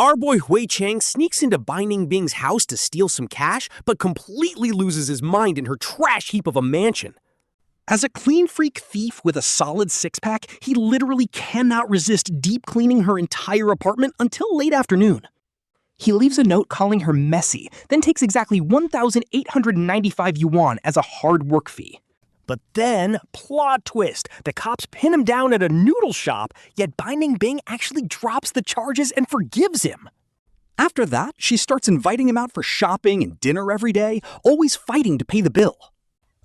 Our boy Qiang sneaks into Bai Ningbing's house to steal some cash, but completely loses his mind in her trash heap of a mansion. As a clean freak thief with a solid six-pack, he literally cannot resist deep cleaning her entire apartment until late afternoon. He leaves a note calling her messy, then takes exactly 1,895 yuan as a hard work fee. But then, plot twist, the cops pin him down at a noodle shop, yet Bai Ningbing actually drops the charges and forgives him. After that, she starts inviting him out for shopping and dinner every day, always fighting to pay the bill.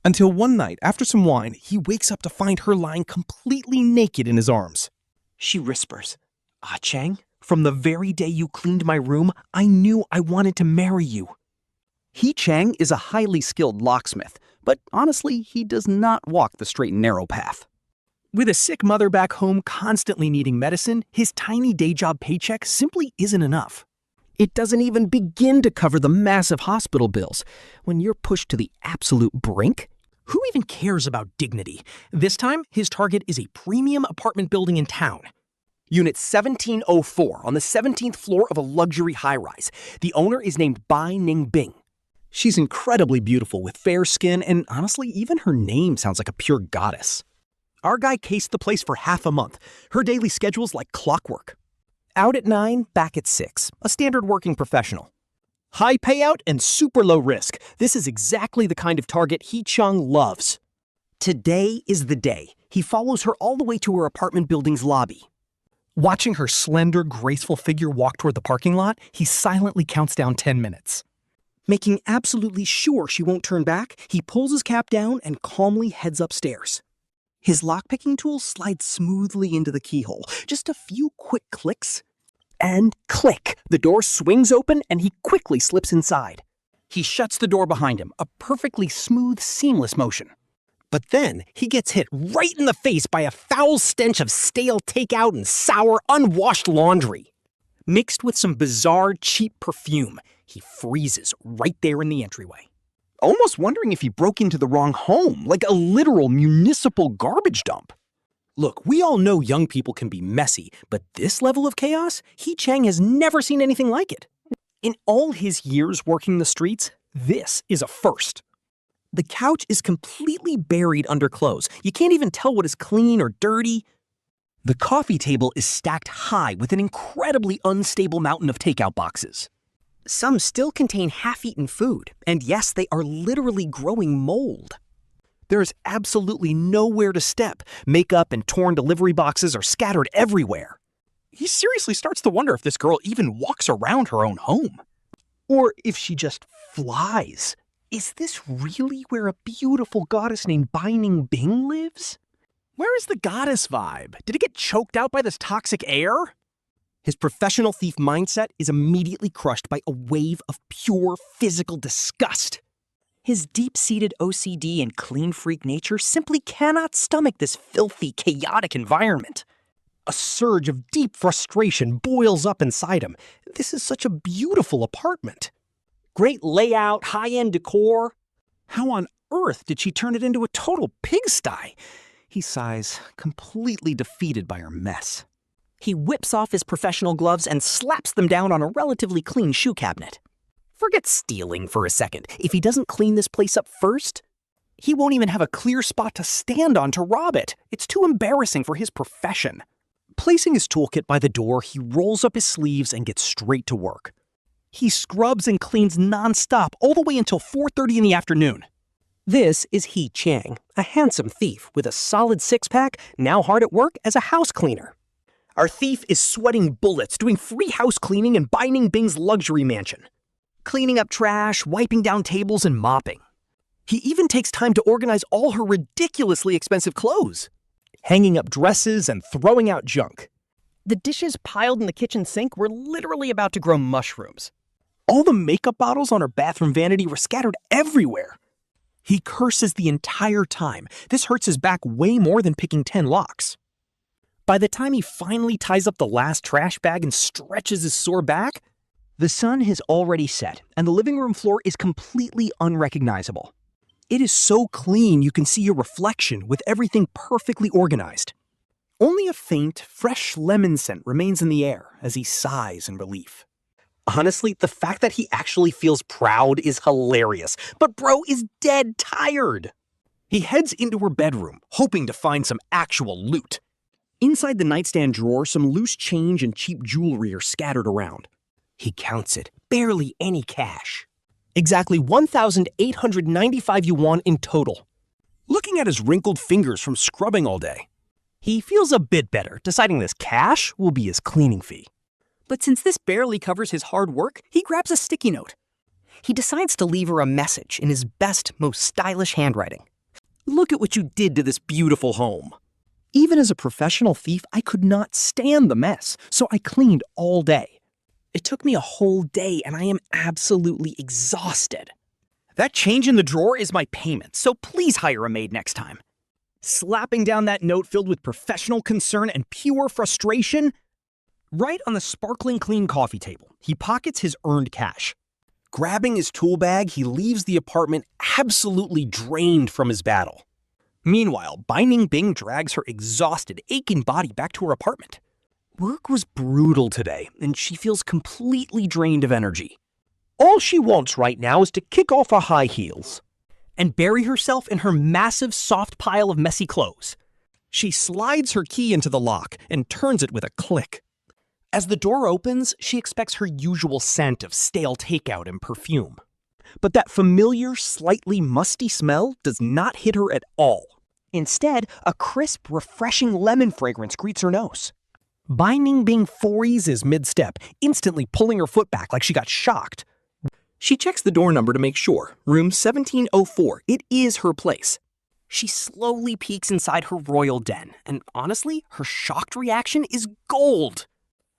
Until one night, after some wine, he wakes up to find her lying completely naked in his arms. She whispers, Qiang, from the very day you cleaned my room, I knew I wanted to marry you. Qiang is a highly skilled locksmith, but honestly, he does not walk the straight and narrow path. With a sick mother back home constantly needing medicine, his tiny day job paycheck simply isn't enough. It doesn't even begin to cover the massive hospital bills. When you're pushed to the absolute brink, who even cares about dignity? This time, his target is a premium apartment building in town. Unit 1704 on the 17th floor of a luxury high-rise. The owner is named Bai Ningbing. She's incredibly beautiful with fair skin, and honestly, even her name sounds like a pure goddess. Our guy cased the place for half a month. Her daily schedule's like clockwork. Out at 9, back at 6. A standard working professional. High payout and super low risk. This is exactly the kind of target Qiang loves. Today is the day. He follows her all the way to her apartment building's lobby. Watching her slender, graceful figure walk toward the parking lot, he silently counts down 10 minutes. Making absolutely sure she won't turn back, he pulls his cap down and calmly heads upstairs. His lockpicking tool slides smoothly into the keyhole. Just a few quick clicks, and click! The door swings open and he quickly slips inside. He shuts the door behind him, a perfectly smooth, seamless motion. But then he gets hit right in the face by a foul stench of stale takeout and sour, unwashed laundry. Mixed with some bizarre, cheap perfume, he freezes right there in the entryway. Almost wondering if he broke into the wrong home, like a literal municipal garbage dump. Look, we all know young people can be messy, but this level of chaos, Qiang has never seen anything like it. In all his years working the streets, this is a first. The couch is completely buried under clothes. You can't even tell what is clean or dirty. The coffee table is stacked high with an incredibly unstable mountain of takeout boxes. Some still contain half-eaten food, and yes, they are literally growing mold. There is absolutely nowhere to step. Makeup and torn delivery boxes are scattered everywhere. He seriously starts to wonder if this girl even walks around her own home. Or if she just flies. Is this really where a beautiful goddess named Bai Ningbing lives? Where is the goddess vibe? Did it get choked out by this toxic air? His professional thief mindset is immediately crushed by a wave of pure physical disgust. His deep-seated OCD and clean freak nature simply cannot stomach this filthy, chaotic environment. A surge of deep frustration boils up inside him. This is such a beautiful apartment. Great layout, high-end decor. How on earth did she turn it into a total pigsty? He sighs, completely defeated by her mess. He whips off his professional gloves and slaps them down on a relatively clean shoe cabinet. Forget stealing for a second. If he doesn't clean this place up first, he won't even have a clear spot to stand on to rob it. It's too embarrassing for his profession. Placing his toolkit by the door, he rolls up his sleeves and gets straight to work. He scrubs and cleans non-stop all the way until 4:30 in the afternoon. This is Qiang, a handsome thief with a solid six-pack, now hard at work as a house cleaner. Our thief is sweating bullets doing free house cleaning in Bai Ningbing's luxury mansion. Cleaning up trash, wiping down tables, and mopping. He even takes time to organize all her ridiculously expensive clothes. Hanging up dresses and throwing out junk. The dishes piled in the kitchen sink were literally about to grow mushrooms. All the makeup bottles on her bathroom vanity were scattered everywhere. He curses the entire time. This hurts his back way more than picking 10 locks. By the time he finally ties up the last trash bag and stretches his sore back, the sun has already set, and the living room floor is completely unrecognizable. It is so clean you can see your reflection with everything perfectly organized. Only a faint, fresh lemon scent remains in the air as he sighs in relief. Honestly, the fact that he actually feels proud is hilarious, but bro is dead tired. He heads into her bedroom, hoping to find some actual loot. Inside the nightstand drawer, some loose change and cheap jewelry are scattered around. He counts it, barely any cash. Exactly 1,895 yuan in total. Looking at his wrinkled fingers from scrubbing all day, he feels a bit better, deciding this cash will be his cleaning fee. But since this barely covers his hard work, he grabs a sticky note. He decides to leave her a message in his best, most stylish handwriting. Look at what you did to this beautiful home. Even as a professional thief, I could not stand the mess, so I cleaned all day. It took me a whole day, and I am absolutely exhausted. That change in the drawer is my payment, so please hire a maid next time. Slapping down that note filled with professional concern and pure frustration, right on the sparkling clean coffee table, he pockets his earned cash. Grabbing his tool bag, he leaves the apartment absolutely drained from his battle. Meanwhile, Bai Ningbing drags her exhausted, aching body back to her apartment. Work was brutal today, and she feels completely drained of energy. All she wants right now is to kick off her high heels and bury herself in her massive, soft pile of messy clothes. She slides her key into the lock and turns it with a click. As the door opens, she expects her usual scent of stale takeout and perfume. But that familiar, slightly musty smell does not hit her at all. Instead, a crisp, refreshing lemon fragrance greets her nose. Bai Ningbing freezes mid-step, instantly pulling her foot back like she got shocked. She checks the door number to make sure. Room 1704. It is her place. She slowly peeks inside her royal den, and honestly, her shocked reaction is gold.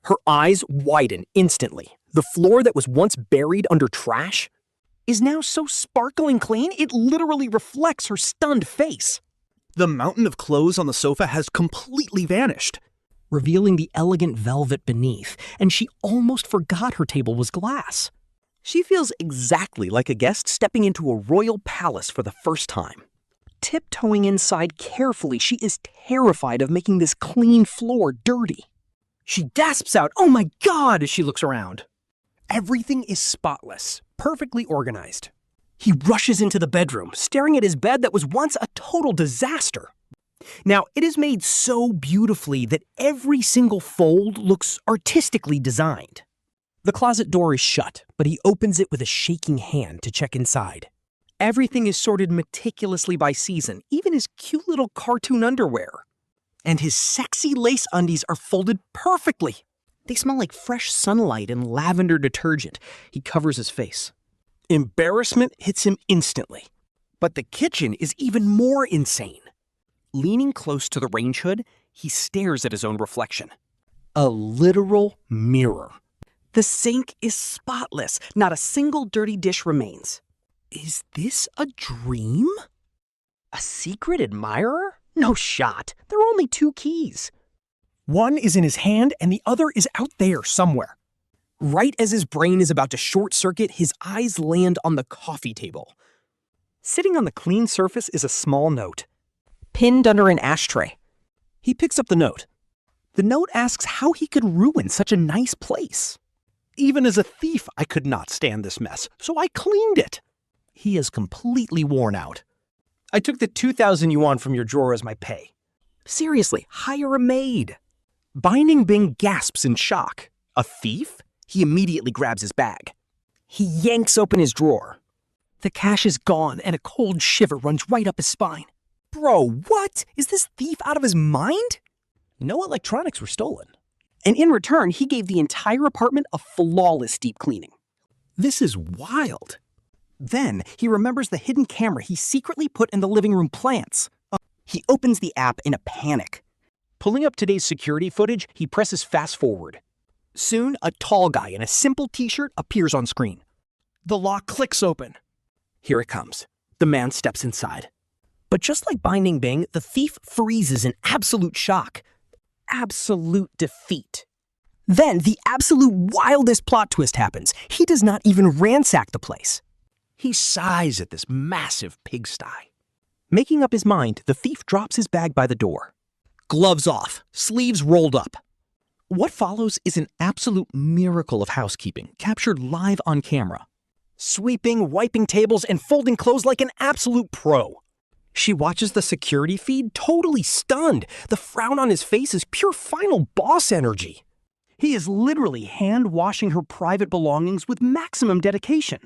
Her eyes widen instantly. The floor that was once buried under trash is now so sparkling clean it literally reflects her stunned face. The mountain of clothes on the sofa has completely vanished, revealing the elegant velvet beneath, and she almost forgot her table was glass. She feels exactly like a guest stepping into a royal palace for the first time. Tiptoeing inside carefully, she is terrified of making this clean floor dirty. She gasps out, "Oh my God!" as she looks around. Everything is spotless, perfectly organized. He rushes into the bedroom, staring at his bed that was once a total disaster. Now, it is made so beautifully that every single fold looks artistically designed. The closet door is shut, but he opens it with a shaking hand to check inside. Everything is sorted meticulously by season, even his cute little cartoon underwear. And his sexy lace undies are folded perfectly. They smell like fresh sunlight and lavender detergent. He covers his face. Embarrassment hits him instantly. But the kitchen is even more insane. Leaning close to the range hood, he stares at his own reflection. A literal mirror. The sink is spotless. Not a single dirty dish remains. Is this a dream? A secret admirer? No shot. There are only 2 keys. One is in his hand and the other is out there somewhere. Right as his brain is about to short circuit, his eyes land on the coffee table. Sitting on the clean surface is a small note, pinned under an ashtray. He picks up the note. The note asks how he could ruin such a nice place. Even as a thief, I could not stand this mess, so I cleaned it. He is completely worn out. I took the 2,000 yuan from your drawer as my pay. Seriously, hire a maid. Bai Ningbing gasps in shock. A thief? He immediately grabs his bag. He yanks open his drawer. The cash is gone and a cold shiver runs right up his spine. Bro, what? Is this thief out of his mind? No electronics were stolen. And in return, he gave the entire apartment a flawless deep cleaning. This is wild. Then he remembers the hidden camera he secretly put in the living room plants. He opens the app in a panic. Pulling up today's security footage, he presses fast forward. Soon, a tall guy in a simple t-shirt appears on screen. The lock clicks open. Here it comes. The man steps inside. But just like Bai Ningbing, the thief freezes in absolute shock. Absolute defeat. Then the absolute wildest plot twist happens. He does not even ransack the place. He sighs at this massive pigsty. Making up his mind, the thief drops his bag by the door. Gloves off, sleeves rolled up. What follows is an absolute miracle of housekeeping, captured live on camera. Sweeping, wiping tables, and folding clothes like an absolute pro. She watches the security feed, totally stunned. The frown on his face is pure final boss energy. He is literally hand-washing her private belongings with maximum dedication.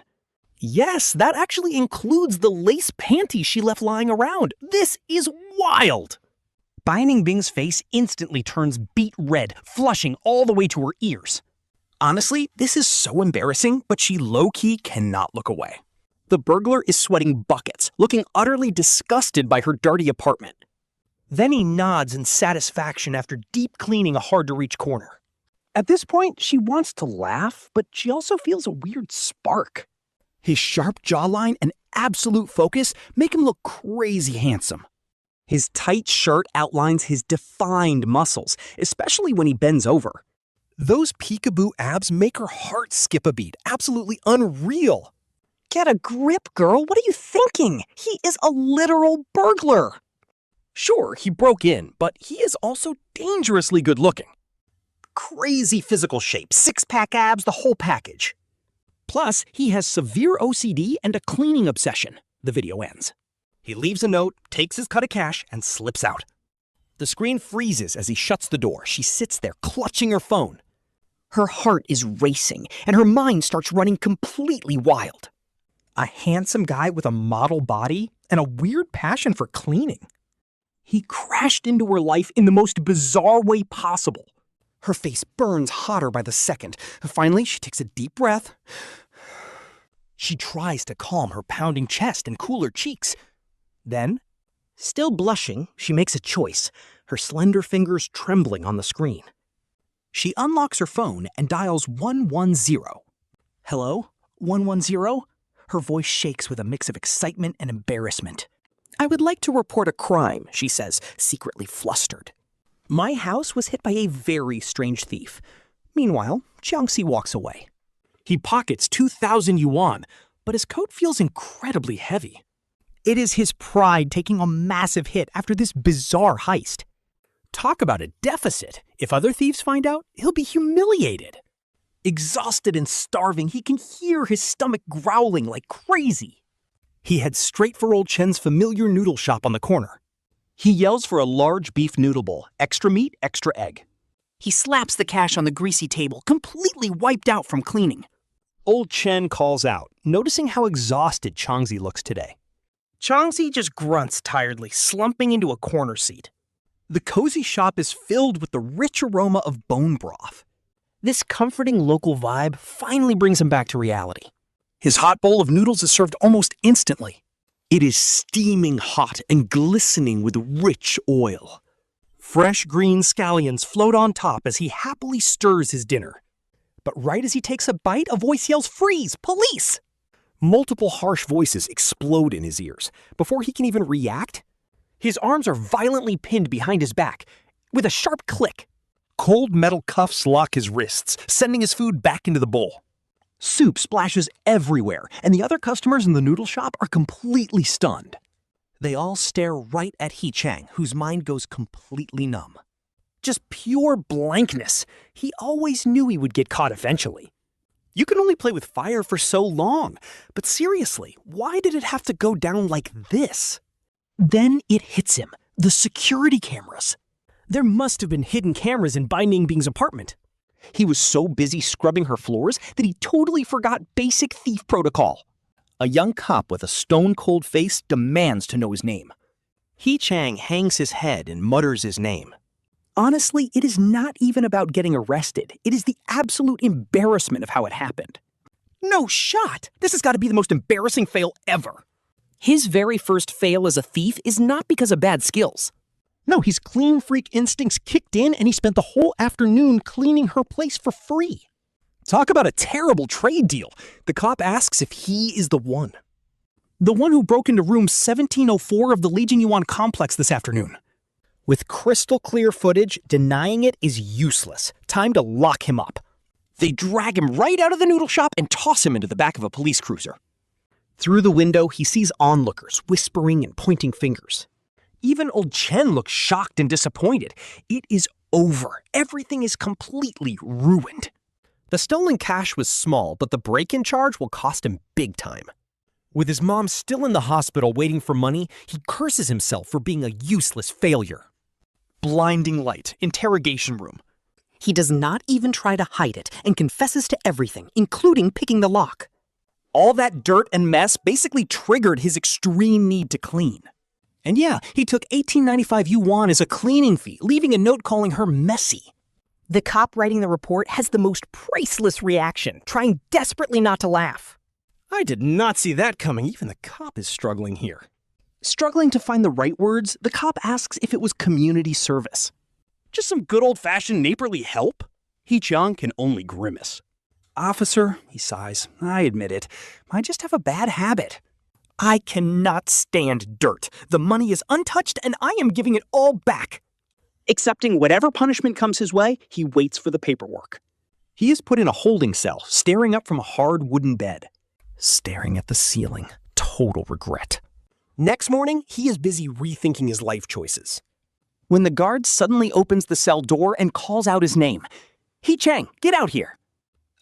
Yes, that actually includes the lace panties she left lying around. This is wild! Bai Ningbing's face instantly turns beet red, flushing all the way to her ears. Honestly, this is so embarrassing, but she low-key cannot look away. The burglar is sweating buckets, looking utterly disgusted by her dirty apartment. Then he nods in satisfaction after deep cleaning a hard-to-reach corner. At this point, she wants to laugh, but she also feels a weird spark. His sharp jawline and absolute focus make him look crazy handsome. His tight shirt outlines his defined muscles, especially when he bends over. Those peekaboo abs make her heart skip a beat. Absolutely unreal. Get a grip, girl. What are you thinking? He is a literal burglar. Sure, he broke in, but he is also dangerously good looking. Crazy physical shape, six-pack abs, the whole package. Plus, he has severe OCD and a cleaning obsession. The video ends. He leaves a note, takes his cut of cash, and slips out. The screen freezes as he shuts the door. She sits there, clutching her phone. Her heart is racing, and her mind starts running completely wild. A handsome guy with a model body and a weird passion for cleaning. He crashed into her life in the most bizarre way possible. Her face burns hotter by the second. Finally, she takes a deep breath. She tries to calm her pounding chest and cool her cheeks. Then, still blushing, she makes a choice, her slender fingers trembling on the screen. She unlocks her phone and dials 110. Hello? 110? Her voice shakes with a mix of excitement and embarrassment. I would like to report a crime, she says, secretly flustered. My house was hit by a very strange thief. Meanwhile, Qiang walks away. He pockets 2,000 yuan, but his coat feels incredibly heavy. It is his pride taking a massive hit after this bizarre heist. Talk about a deficit. If other thieves find out, he'll be humiliated. Exhausted and starving, he can hear his stomach growling like crazy. He heads straight for old Chen's familiar noodle shop on the corner. He yells for a large beef noodle bowl, extra meat, extra egg. He slaps the cash on the greasy table, completely wiped out from cleaning. Old Chen calls out, noticing how exhausted Qiang looks today. Qiang just grunts tiredly, slumping into a corner seat. The cozy shop is filled with the rich aroma of bone broth. This comforting local vibe finally brings him back to reality. His hot bowl of noodles is served almost instantly. It is steaming hot and glistening with rich oil. Fresh green scallions float on top as he happily stirs his dinner. But right as he takes a bite, a voice yells, "Freeze! Police!" Multiple harsh voices explode in his ears. Before he can even react, his arms are violently pinned behind his back. With a sharp click, cold metal cuffs lock his wrists, sending his food back into the bowl. Soup splashes everywhere, and the other customers in the noodle shop are completely stunned. They all stare right at Qiang, whose mind goes completely numb. Just pure blankness. He always knew he would get caught eventually. You can only play with fire for so long, but seriously, why did it have to go down like this? Then it hits him, the security cameras. There must have been hidden cameras in Bai Ningbing's apartment. He was so busy scrubbing her floors that he totally forgot basic thief protocol. A young cop with a stone-cold face demands to know his name. Qiang hangs his head and mutters his name. Honestly, it is not even about getting arrested. It is the absolute embarrassment of how it happened. No shot! This has got to be the most embarrassing fail ever. His very first fail as a thief is not because of bad skills. No, his clean freak instincts kicked in and he spent the whole afternoon cleaning her place for free. Talk about a terrible trade deal. The cop asks if he is the one. The one who broke into room 1704 of the Legion Yuan complex this afternoon. With crystal clear footage, denying it is useless. Time to lock him up. They drag him right out of the noodle shop and toss him into the back of a police cruiser. Through the window, he sees onlookers, whispering and pointing fingers. Even old Chen looks shocked and disappointed. It is over. Everything is completely ruined. The stolen cash was small, but the break-in charge will cost him big time. With his mom still in the hospital waiting for money, he curses himself for being a useless failure. Blinding light, interrogation room. He does not even try to hide it and confesses to everything, including picking the lock. All that dirt and mess basically triggered his extreme need to clean. And yeah, he took 1895 yuan as a cleaning fee, leaving a note calling her messy. The cop writing the report has the most priceless reaction, trying desperately not to laugh. I did not see that coming. Even the cop is struggling here. Struggling to find the right words, the cop asks if it was community service. Just some good old-fashioned neighborly help? Qiang can only grimace. Officer, he sighs, I admit it. I just have a bad habit. I cannot stand dirt. The money is untouched and I am giving it all back. Accepting whatever punishment comes his way, he waits for the paperwork. He is put in a holding cell, staring up from a hard wooden bed. Staring at the ceiling. Total regret. Next morning, he is busy rethinking his life choices. When the guard suddenly opens the cell door and calls out his name. Qiang, get out here.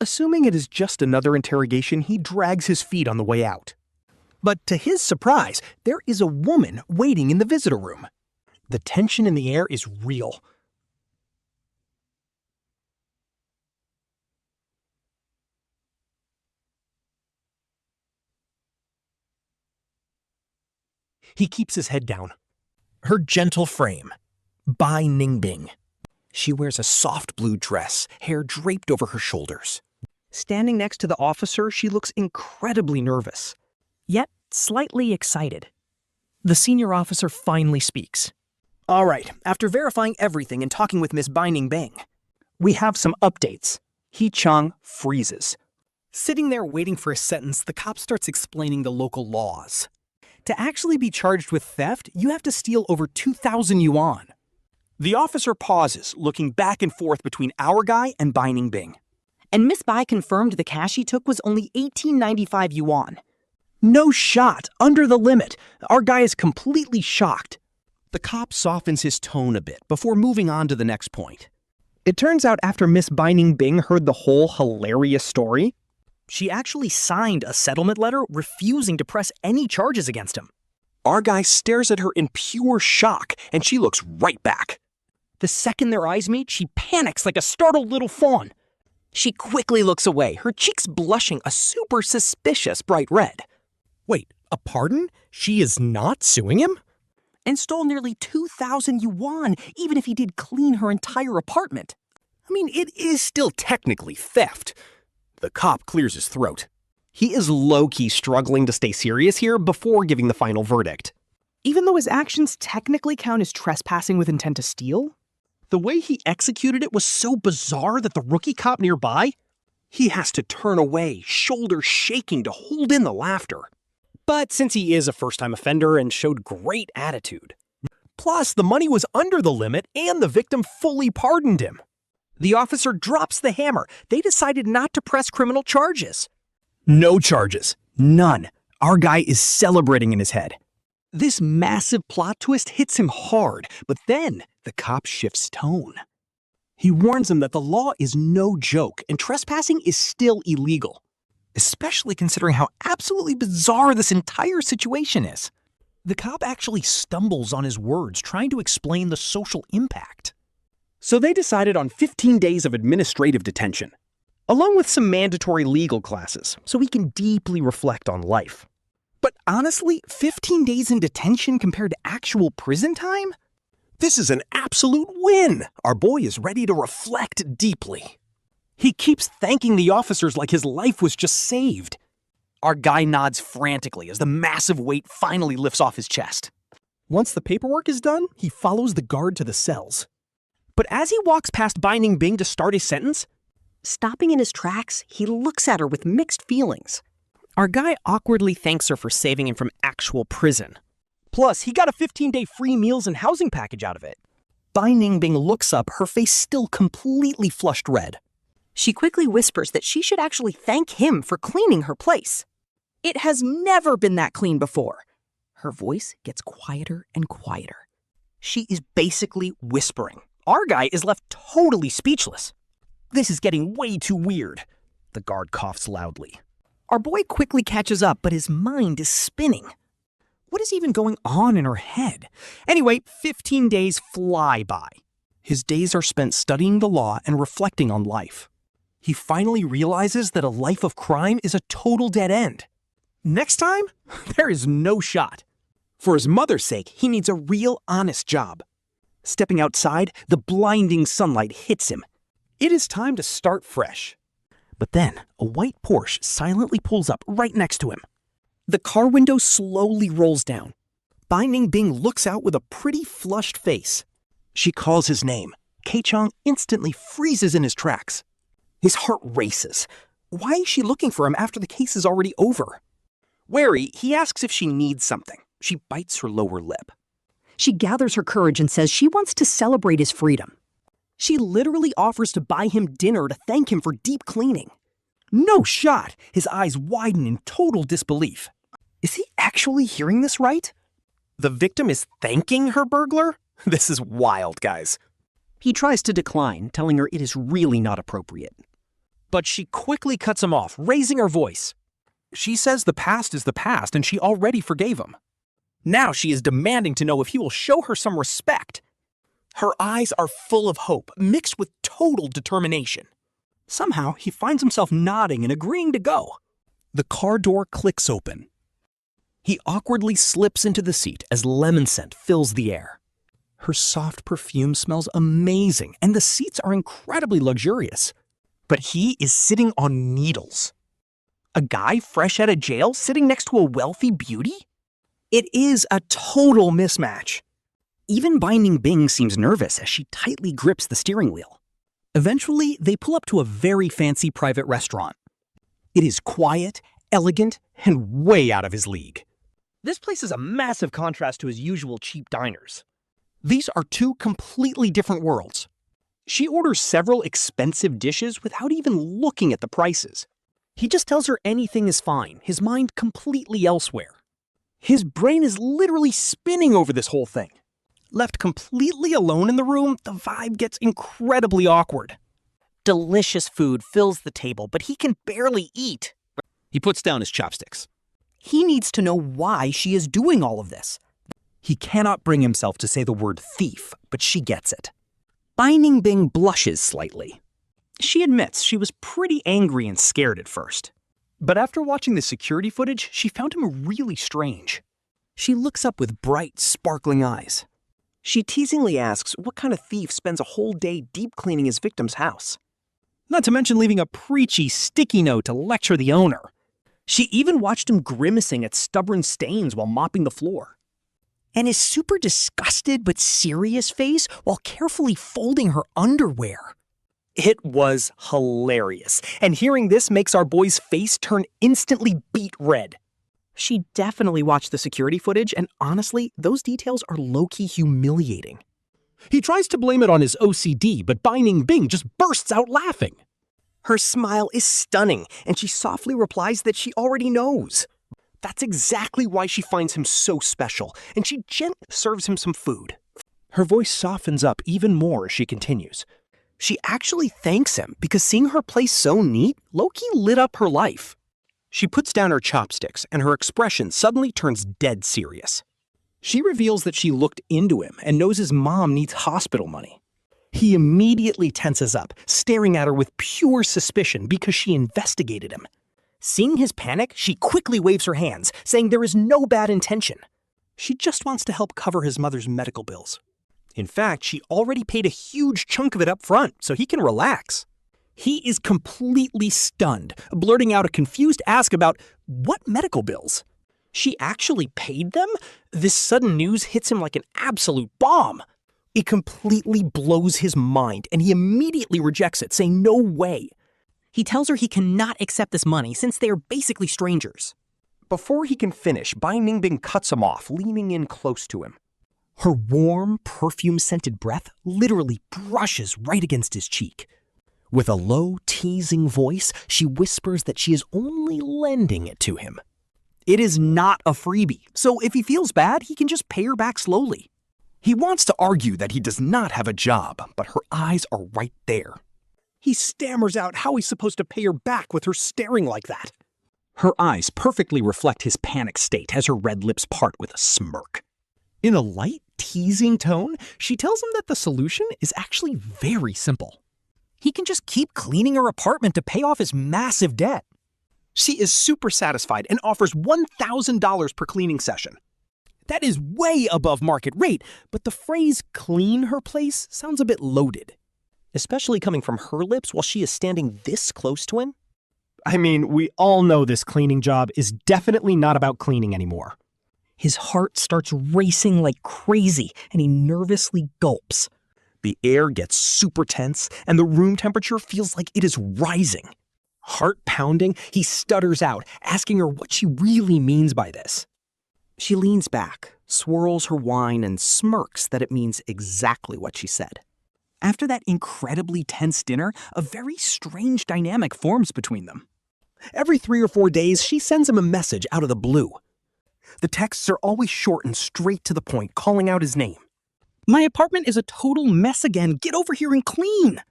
Assuming it is just another interrogation, he drags his feet on the way out. But to his surprise, there is a woman waiting in the visitor room. The tension in the air is real. He keeps his head down. Her gentle frame. Bai Ningbing. She wears a soft blue dress, hair draped over her shoulders. Standing next to the officer, she looks incredibly nervous, yet slightly excited. The senior officer finally speaks. All right, after verifying everything and talking with Miss Bai Ningbing, we have some updates. Qiang freezes. Sitting there waiting for a sentence, the cop starts explaining the local laws. To actually be charged with theft, you have to steal over 2,000 yuan. The officer pauses, looking back and forth between our guy and Bai Ningbing. And Miss Bai confirmed the cash he took was only 1895 yuan. No shot, under the limit. Our guy is completely shocked. The cop softens his tone a bit before moving on to the next point. It turns out after Miss Bai Ningbing heard the whole hilarious story, she actually signed a settlement letter refusing to press any charges against him. Our guy stares at her in pure shock, and she looks right back. The second their eyes meet, she panics like a startled little fawn. She quickly looks away, her cheeks blushing a super suspicious bright red. Wait, a pardon? She is not suing him? And stole nearly 2,000 yuan, even if he did clean her entire apartment. I mean, it is still technically theft. The cop clears his throat. He is low-key struggling to stay serious here before giving the final verdict. Even though his actions technically count as trespassing with intent to steal, the way he executed it was so bizarre that the rookie cop nearby, he has to turn away, shoulders shaking to hold in the laughter. But since he is a first-time offender and showed great attitude. Plus, the money was under the limit and the victim fully pardoned him. The officer drops the hammer. They decided not to press criminal charges. No charges. None. Our guy is celebrating in his head. This massive plot twist hits him hard, but then the cop shifts tone. He warns him that the law is no joke and trespassing is still illegal, especially considering how absolutely bizarre this entire situation is. The cop actually stumbles on his words, trying to explain the social impact. So they decided on 15 days of administrative detention, along with some mandatory legal classes, so he can deeply reflect on life. But honestly, 15 days in detention compared to actual prison time? This is an absolute win! Our boy is ready to reflect deeply. He keeps thanking the officers like his life was just saved. Our guy nods frantically as the massive weight finally lifts off his chest. Once the paperwork is done, he follows the guard to the cells. But as he walks past Bai Ningbing to start his sentence, Stopping in his tracks, he looks at her with mixed feelings. our guy awkwardly thanks her for saving him from actual prison. Plus, he got a 15-day free meals and housing package out of it. Bai Ningbing looks up, her face still completely flushed red. She quickly whispers that she should actually thank him for cleaning her place. It has never been that clean before. Her voice gets quieter and quieter. She is basically whispering. Our guy is left totally speechless. This is getting way too weird. The guard coughs loudly. Our boy quickly catches up, but his mind is spinning. What is even going on in her head? Anyway, 15 days fly by. His days are spent studying the law and reflecting on life. He finally realizes that a life of crime is a total dead end. Next time, there is no shot. For his mother's sake, he needs a real honest job. Stepping outside, the blinding sunlight hits him. It is time to start fresh. But then, a white Porsche silently pulls up right next to him. The car window slowly rolls down. Bai Ningbing looks out with a pretty flushed face. She calls his name. Qiang instantly freezes in his tracks. His heart races. Why is she looking for him after the case is already over? Wary, he asks if she needs something. She bites her lower lip. She gathers her courage and says she wants to celebrate his freedom. She literally offers to buy him dinner to thank him for deep cleaning. No shot! His eyes widen in total disbelief. Is he actually hearing this right? The victim is thanking her burglar? This is wild, guys. He tries to decline, telling her it is really not appropriate. But she quickly cuts him off, raising her voice. She says the past is the past and she already forgave him. Now she is demanding to know if he will show her some respect. Her eyes are full of hope, mixed with total determination. Somehow, he finds himself nodding and agreeing to go. The car door clicks open. He awkwardly slips into the seat as lemon scent fills the air. Her soft perfume smells amazing, and the seats are incredibly luxurious. But he is sitting on needles. A guy fresh out of jail sitting next to a wealthy beauty? It is a total mismatch. Even Bai Ningbing seems nervous as she tightly grips the steering wheel. Eventually, they pull up to a very fancy private restaurant. It is quiet, elegant, and way out of his league. This place is a massive contrast to his usual cheap diners. These are two completely different worlds. She orders several expensive dishes without even looking at the prices. He just tells her anything is fine, his mind completely elsewhere. His brain is literally spinning over this whole thing. Left completely alone in the room, the vibe gets incredibly awkward. Delicious food fills the table, but he can barely eat. He puts down his chopsticks. He needs to know why she is doing all of this. He cannot bring himself to say the word thief, but she gets it. Bai Ningbing blushes slightly. She admits she was pretty angry and scared at first. But after watching the security footage, she found him really strange. She looks up with bright, sparkling eyes. She teasingly asks what kind of thief spends a whole day deep cleaning his victim's house. Not to mention leaving a preachy, sticky note to lecture the owner. She even watched him grimacing at stubborn stains while mopping the floor. And his super disgusted but serious face while carefully folding her underwear. It was hilarious, and hearing this makes our boy's face turn instantly beet red. She definitely watched the security footage, and honestly, those details are low-key humiliating. He tries to blame it on his OCD, but Bai Ningbing just bursts out laughing. Her smile is stunning, and she softly replies that she already knows. That's exactly why she finds him so special, and she gently serves him some food. Her voice softens up even more as she continues. She actually thanks him because seeing her place so neat low-key lit up her life. She puts down her chopsticks, and her expression suddenly turns dead serious. She reveals that she looked into him and knows his mom needs hospital money. He immediately tenses up, staring at her with pure suspicion because she investigated him. Seeing his panic, she quickly waves her hands, saying there is no bad intention. She just wants to help cover his mother's medical bills. In fact, she already paid a huge chunk of it up front, so he can relax. He is completely stunned, blurting out a confused ask about what medical bills. She actually paid them? This sudden news hits him like an absolute bomb. It completely blows his mind, and he immediately rejects it, saying no way. He tells her he cannot accept this money since they are basically strangers. Before he can finish, Bai Ningbing cuts him off, leaning in close to him. Her warm, perfume-scented breath literally brushes right against his cheek. With a low, teasing voice, she whispers that she is only lending it to him. It is not a freebie, so if he feels bad, he can just pay her back slowly. He wants to argue that he does not have a job, but her eyes are right there. He stammers out how he's supposed to pay her back with her staring like that. Her eyes perfectly reflect his panic state as her red lips part with a smirk. In a light, teasing tone, she tells him that the solution is actually very simple. He can just keep cleaning her apartment to pay off his massive debt. She is super satisfied and offers $1,000 per cleaning session. That is way above market rate, but the phrase clean her place sounds a bit loaded. Especially coming from her lips while she is standing this close to him. I mean, we all know this cleaning job is definitely not about cleaning anymore. His heart starts racing like crazy, and he nervously gulps. The air gets super tense, and the room temperature feels like it is rising. Heart pounding, he stutters out, asking her what she really means by this. She leans back, swirls her wine, and smirks that it means exactly what she said. After that incredibly tense dinner, a very strange dynamic forms between them. Every 3 or 4 days, she sends him a message out of the blue. The texts are always short and straight to the point, calling out his name. My apartment is a total mess again. Get over here and clean.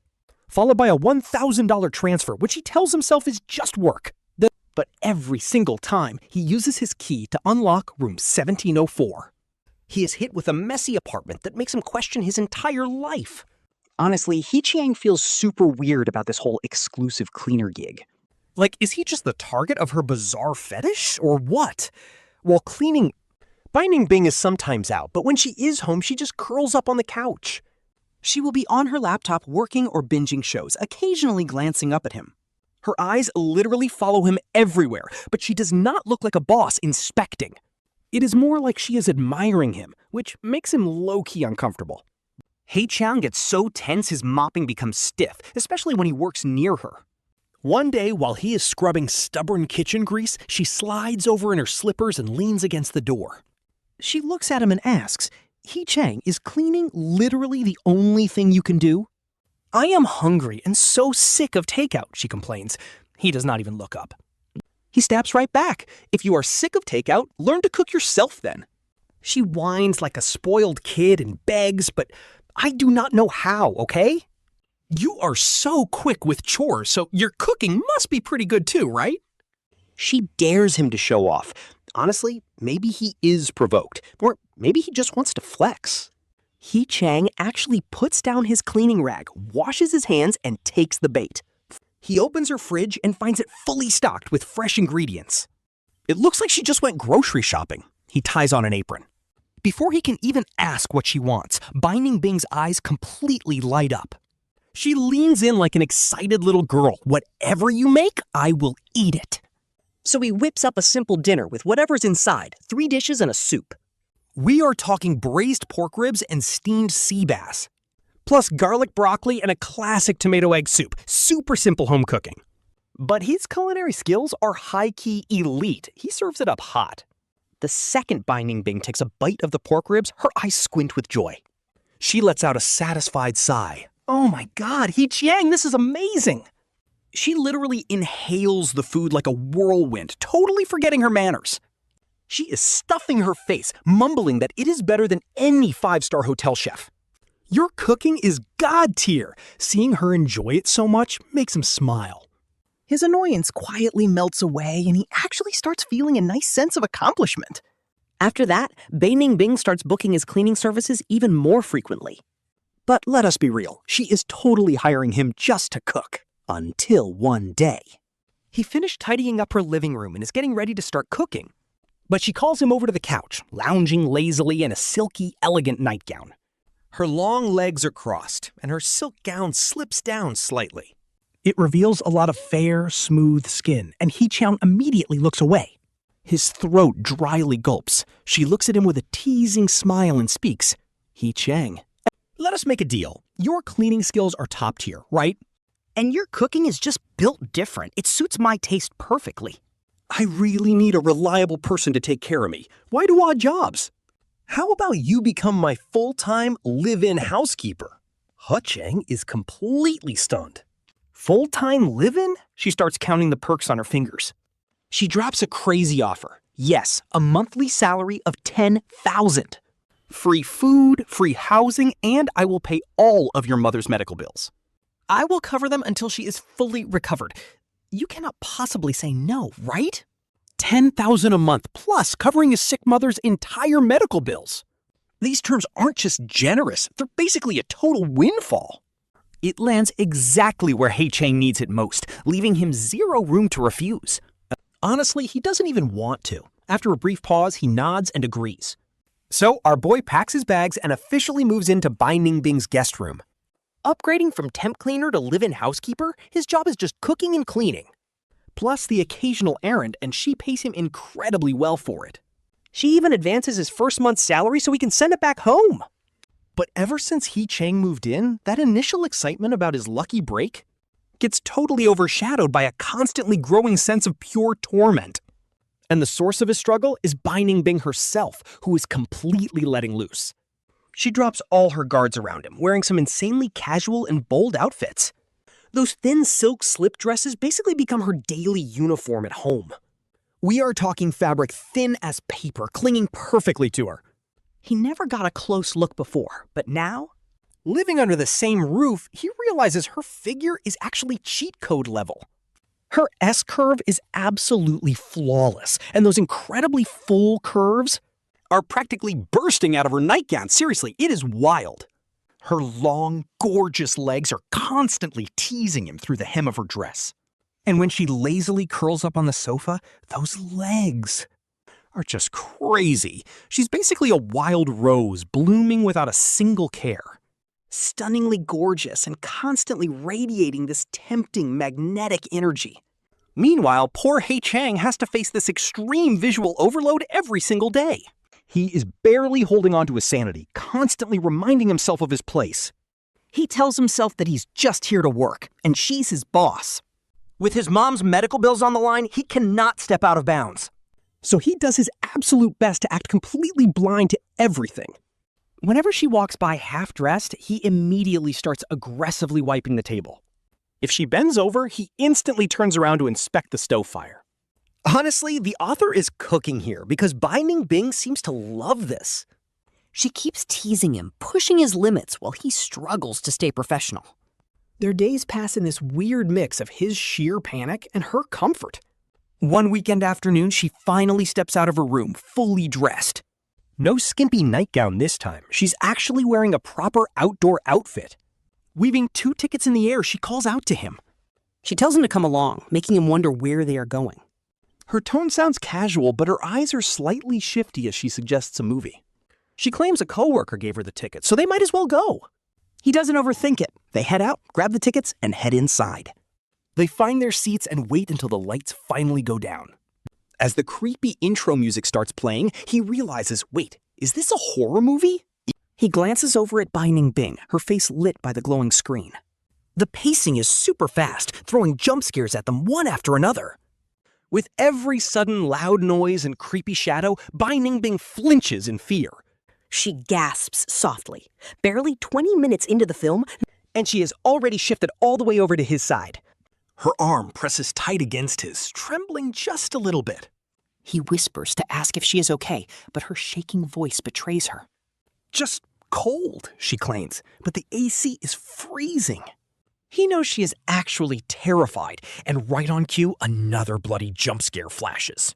Followed by a $1,000 transfer, which he tells himself is just work. But every single time, he uses his key to unlock room 1704. He is hit with a messy apartment that makes him question his entire life. Honestly, Qiang feels super weird about this whole exclusive cleaner gig. Like, is he just the target of her bizarre fetish, or what? While cleaning, Bai Ningbing is sometimes out, but when she is home, she just curls up on the couch. She will be on her laptop working or binging shows, occasionally glancing up at him. Her eyes literally follow him everywhere, but she does not look like a boss inspecting. It is more like she is admiring him, which makes him low-key uncomfortable. Qiang gets so tense his mopping becomes stiff, especially when he works near her. One day, while he is scrubbing stubborn kitchen grease, she slides over in her slippers and leans against the door. She looks at him and asks, Qiang, is cleaning literally the only thing you can do? I am hungry and so sick of takeout, she complains. He does not even look up. He snaps right back. If you are sick of takeout, learn to cook yourself then. She whines like a spoiled kid and begs, but I do not know how, okay? You are so quick with chores, so your cooking must be pretty good too, right? She dares him to show off. Honestly, maybe he is provoked, or maybe he just wants to flex. Qiang actually puts down his cleaning rag, washes his hands, and takes the bait. He opens her fridge and finds it fully stocked with fresh ingredients. It looks like she just went grocery shopping. He ties on an apron. Before he can even ask what she wants, Bai Ningbing's eyes completely light up. She leans in like an excited little girl. Whatever you make, I will eat it. So he whips up a simple dinner with whatever's inside, 3 dishes and a soup. We are talking braised pork ribs and steamed sea bass. Plus garlic broccoli and a classic tomato egg soup. Super simple home cooking. But his culinary skills are high-key elite. He serves it up hot. The second Bai Ningbing takes a bite of the pork ribs, her eyes squint with joy. She lets out a satisfied sigh. Oh my God, Qiang, this is amazing! She literally inhales the food like a whirlwind, totally forgetting her manners. She is stuffing her face, mumbling that it is better than any 5-star hotel chef. Your cooking is God tier. Seeing her enjoy it so much makes him smile. His annoyance quietly melts away, and he actually starts feeling a nice sense of accomplishment. After that, Bai Ningbing starts booking his cleaning services even more frequently. But let us be real, she is totally hiring him just to cook. Until one day. He finished tidying up her living room and is getting ready to start cooking. But she calls him over to the couch, lounging lazily in a silky, elegant nightgown. Her long legs are crossed, and her silk gown slips down slightly. It reveals a lot of fair, smooth skin, and Qiang immediately looks away. His throat dryly gulps. She looks at him with a teasing smile and speaks, Qiang, let us make a deal. Your cleaning skills are top tier, right? And your cooking is just built different. It suits my taste perfectly. I really need a reliable person to take care of me. Why do odd jobs? How about you become my full-time live-in housekeeper? Qiang is completely stunned. Full-time live-in? She starts counting the perks on her fingers. She drops a crazy offer. Yes, a monthly salary of $10,000. Free food, free housing, and I will pay all of your mother's medical bills. I will cover them until she is fully recovered. You cannot possibly say no, right? $10,000 a month, plus covering his sick mother's entire medical bills. These terms aren't just generous, they're basically a total windfall. It lands exactly where Qiang needs it most, leaving him zero room to refuse. Honestly, he doesn't even want to. After a brief pause, he nods and agrees. So our boy packs his bags and officially moves into Bai Ningbing's guest room. Upgrading from temp cleaner to live-in housekeeper, his job is just cooking and cleaning. Plus the occasional errand, and she pays him incredibly well for it. She even advances his first month's salary so he can send it back home. But ever since Qiang moved in, that initial excitement about his lucky break gets totally overshadowed by a constantly growing sense of pure torment. And the source of his struggle is Bai Ningbing herself, who is completely letting loose. She drops all her guards around him, wearing some insanely casual and bold outfits. Those thin silk slip dresses basically become her daily uniform at home. We are talking fabric thin as paper, clinging perfectly to her. He never got a close look before, but now, living under the same roof, he realizes her figure is actually cheat code level. Her S-curve is absolutely flawless, and those incredibly full curves are practically bursting out of her nightgown. Seriously, it is wild. Her long, gorgeous legs are constantly teasing him through the hem of her dress. And when she lazily curls up on the sofa, those legs are just crazy. She's basically a wild rose, blooming without a single care. Stunningly gorgeous and constantly radiating this tempting, magnetic energy. Meanwhile, poor Qiang has to face this extreme visual overload every single day. He is barely holding on to his sanity, constantly reminding himself of his place. He tells himself that he's just here to work, and she's his boss. With his mom's medical bills on the line, he cannot step out of bounds. So he does his absolute best to act completely blind to everything. Whenever she walks by half-dressed, he immediately starts aggressively wiping the table. If she bends over, he instantly turns around to inspect the stove fire. Honestly, the author is cooking here because Bai Ningbing seems to love this. She keeps teasing him, pushing his limits while he struggles to stay professional. Their days pass in this weird mix of his sheer panic and her comfort. One weekend afternoon, she finally steps out of her room, fully dressed. No skimpy nightgown this time. She's actually wearing a proper outdoor outfit. Weaving 2 tickets in the air, she calls out to him. She tells him to come along, making him wonder where they are going. Her tone sounds casual, but her eyes are slightly shifty as she suggests a movie. She claims a coworker gave her the ticket, so they might as well go. He doesn't overthink it. They head out, grab the tickets, and head inside. They find their seats and wait until the lights finally go down. As the creepy intro music starts playing, he realizes, wait, is this a horror movie? He glances over at Bai Ningbing, her face lit by the glowing screen. The pacing is super fast, throwing jump scares at them one after another. With every sudden loud noise and creepy shadow, Bai Ningbing flinches in fear. She gasps softly, barely 20 minutes into the film, and she has already shifted all the way over to his side. Her arm presses tight against his, trembling just a little bit. He whispers to ask if she is okay, but her shaking voice betrays her. Just cold, she claims, but the AC is freezing. He knows she is actually terrified, and right on cue, another bloody jump scare flashes.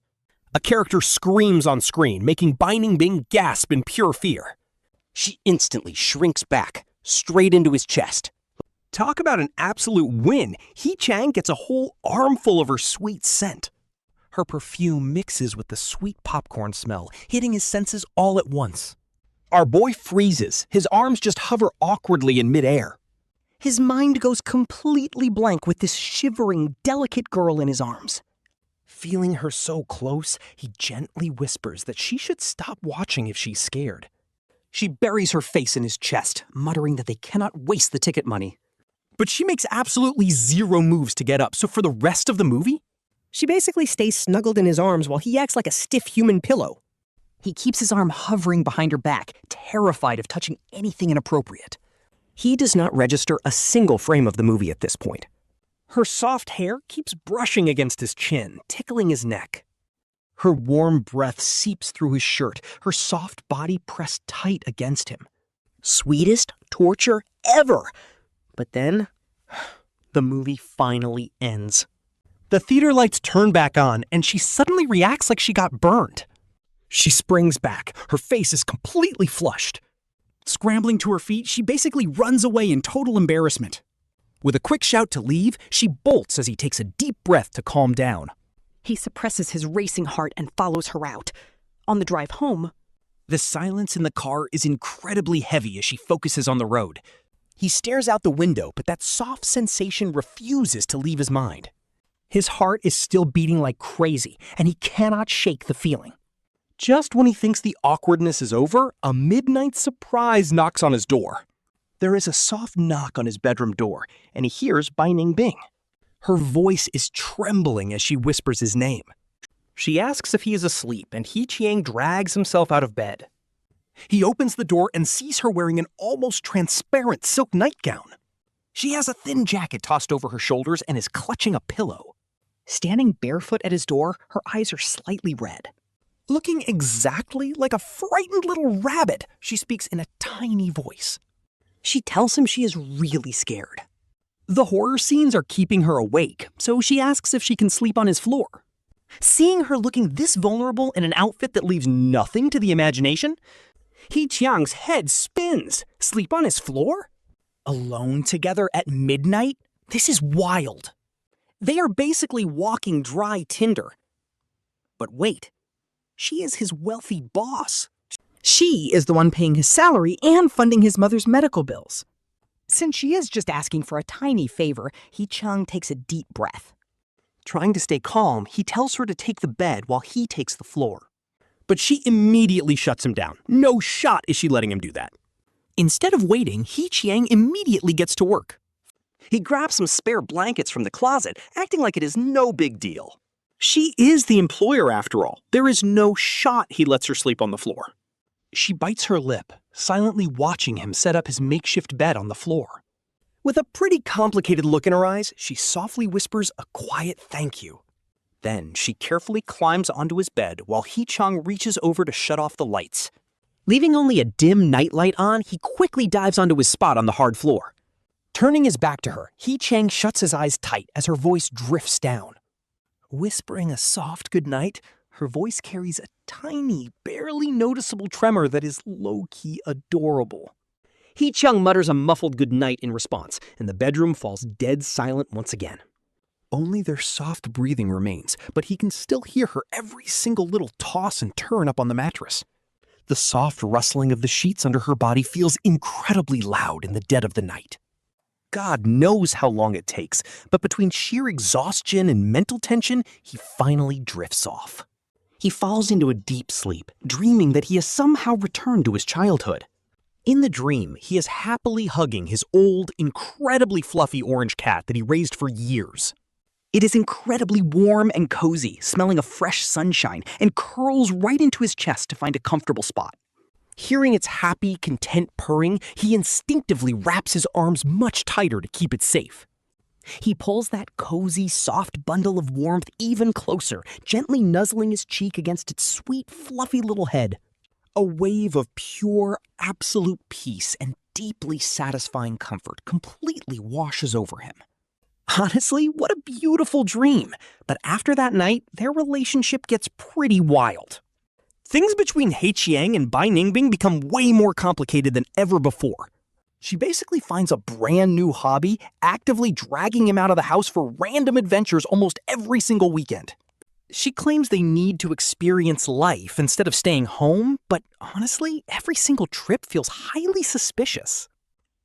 A character screams on screen, making Bai Ningbing gasp in pure fear. She instantly shrinks back, straight into his chest. Talk about an absolute win. Qiang gets a whole armful of her sweet scent. Her perfume mixes with the sweet popcorn smell, hitting his senses all at once. Our boy freezes. His arms just hover awkwardly in midair. His mind goes completely blank with this shivering, delicate girl in his arms. Feeling her so close, he gently whispers that she should stop watching if she's scared. She buries her face in his chest, muttering that they cannot waste the ticket money. But she makes absolutely zero moves to get up, so for the rest of the movie, she basically stays snuggled in his arms while he acts like a stiff human pillow. He keeps his arm hovering behind her back, terrified of touching anything inappropriate. He does not register a single frame of the movie at this point. Her soft hair keeps brushing against his chin, tickling his neck. Her warm breath seeps through his shirt, her soft body pressed tight against him. Sweetest torture ever! But then, the movie finally ends. The theater lights turn back on, and she suddenly reacts like she got burned. She springs back, her face is completely flushed. Scrambling to her feet, she basically runs away in total embarrassment. With a quick shout to leave, she bolts as he takes a deep breath to calm down. He suppresses his racing heart and follows her out. On the drive home, the silence in the car is incredibly heavy as she focuses on the road. He stares out the window, but that soft sensation refuses to leave his mind. His heart is still beating like crazy, and he cannot shake the feeling. Just when he thinks the awkwardness is over, a midnight surprise knocks on his door. There is a soft knock on his bedroom door, and he hears Bai Ningbing. Her voice is trembling as she whispers his name. She asks if he is asleep, and Qiang drags himself out of bed. He opens the door and sees her wearing an almost transparent silk nightgown. She has a thin jacket tossed over her shoulders and is clutching a pillow. Standing barefoot at his door, her eyes are slightly red. Looking exactly like a frightened little rabbit, she speaks in a tiny voice. She tells him she is really scared. The horror scenes are keeping her awake, so she asks if she can sleep on his floor. Seeing her looking this vulnerable in an outfit that leaves nothing to the imagination, Qiang's head spins. Sleep on his floor? Alone together at midnight? This is wild. They are basically walking dry tinder. But wait, she is his wealthy boss. She is the one paying his salary and funding his mother's medical bills. Since she is just asking for a tiny favor, Qiang takes a deep breath. Trying to stay calm, he tells her to take the bed while he takes the floor. But she immediately shuts him down. No shot is she letting him do that. Instead of waiting, Qiang immediately gets to work. He grabs some spare blankets from the closet, acting like it is no big deal. She is the employer after all. There is no shot he lets her sleep on the floor. She bites her lip, silently watching him set up his makeshift bed on the floor. With a pretty complicated look in her eyes, she softly whispers a quiet thank you. Then she carefully climbs onto his bed while Qiang reaches over to shut off the lights. Leaving only a dim nightlight on, he quickly dives onto his spot on the hard floor. Turning his back to her, Qiang shuts his eyes tight as her voice drifts down. Whispering a soft goodnight, her voice carries a tiny, barely noticeable tremor that is low-key adorable. Qiang mutters a muffled goodnight in response, and the bedroom falls dead silent once again. Only their soft breathing remains, but he can still hear her every single little toss and turn up on the mattress. The soft rustling of the sheets under her body feels incredibly loud in the dead of the night. God knows how long it takes, but between sheer exhaustion and mental tension, he finally drifts off. He falls into a deep sleep, dreaming that he has somehow returned to his childhood. In the dream, he is happily hugging his old, incredibly fluffy orange cat that he raised for years. It is incredibly warm and cozy, smelling of fresh sunshine, and curls right into his chest to find a comfortable spot. Hearing its happy, content purring, he instinctively wraps his arms much tighter to keep it safe. He pulls that cozy, soft bundle of warmth even closer, gently nuzzling his cheek against its sweet, fluffy little head. A wave of pure, absolute peace and deeply satisfying comfort completely washes over him. Honestly, what a beautiful dream. But after that night, their relationship gets pretty wild. Things between Qiang and Bai Ningbing become way more complicated than ever before. She basically finds a brand new hobby, actively dragging him out of the house for random adventures almost every single weekend. She claims they need to experience life instead of staying home, but honestly, every single trip feels highly suspicious.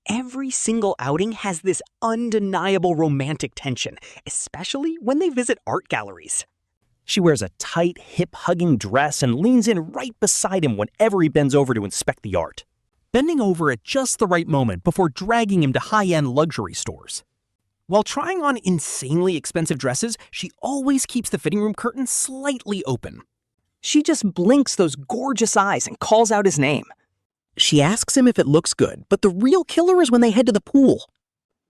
Every single outing has this undeniable romantic tension, especially when they visit art galleries. She wears a tight, hip-hugging dress and leans in right beside him whenever he bends over to inspect the art, bending over at just the right moment before dragging him to high-end luxury stores. While trying on insanely expensive dresses, she always keeps the fitting room curtain slightly open. She just blinks those gorgeous eyes and calls out his name. She asks him if it looks good, but the real killer is when they head to the pool.